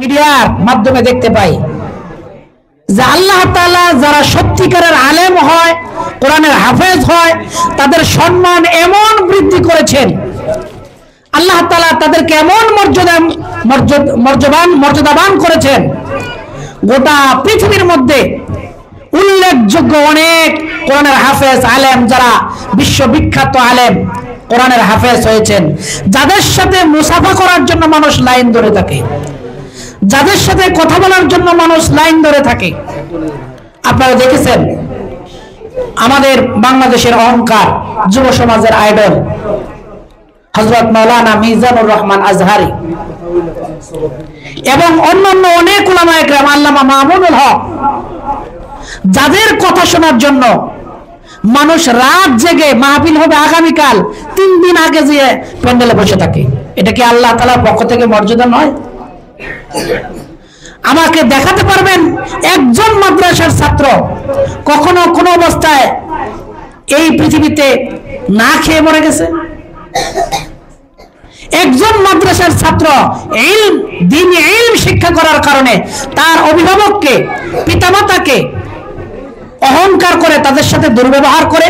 মিডিয়ার মাধ্যমে দেখতে পাই যে আল্লাহ তাআলা যারা সত্যিকারের আলেম হয়, কোরআনের হাফেজ হয়, তাদের সম্মান এমন বৃদ্ধি করেছেন, আল্লাহ তাআলা তাদেরকে এমন মর্যাদাবান করেছেন। গোটা পৃথিবীর মধ্যে উল্লেখযোগ্য অনেক কোরআনের হাফেজ আলেম, যারা বিশ্ববিখ্যাত আলেম কোরআনের হাফেজ হয়েছেন, যাদের সাথে মুসাফা করার জন্য মানুষ লাইন ধরে থাকে, যাদের সাথে কথা বলার জন্য মানুষ লাইন ধরে থাকে। আপনারা দেখেছেন আমাদের বাংলাদেশের অহংকার, যুব সমাজের আইডল হযরত মাওলানা মিজানুর রহমান আজহারি এবং অন্যান্য অনেক উলামায়ে কেরাম, আল্লামা মামুনুল হক, যাদের কথা শোনার জন্য মানুষ রাত জেগে মাহফিল হবে আগামীকাল 3 দিন আগে যেয়ে প্যান্ডেলে বসে থাকে। এটা কি আল্লাহ তাআলার পক্ষ থেকে মর্যাদা নয়? আমাকে দেখাতে পারবেন একজন মাদ্রাসার ছাত্র কখনো কোনো অবস্থায় এই পৃথিবীতে না খেয়ে মরে গেছে? একজন মাদ্রাসার ছাত্র দ্বীনি ইলম শিক্ষা করার কারণে তার অভিভাবককে, পিতামাতাকে অহংকার করে, তাদের সাথে দুর্ব্যবহার করে